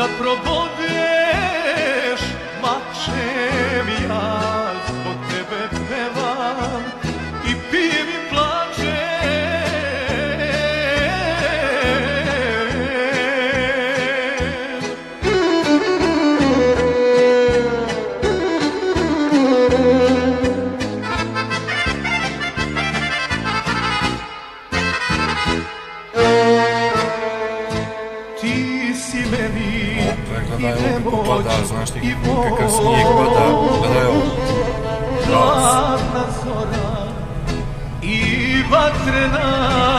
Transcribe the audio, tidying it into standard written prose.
da probodeš mačem, ja zbog tebe pevam i pijem i Znaš ti kakav snijeg pada, gledaj ovo. Hladna zora i vatrena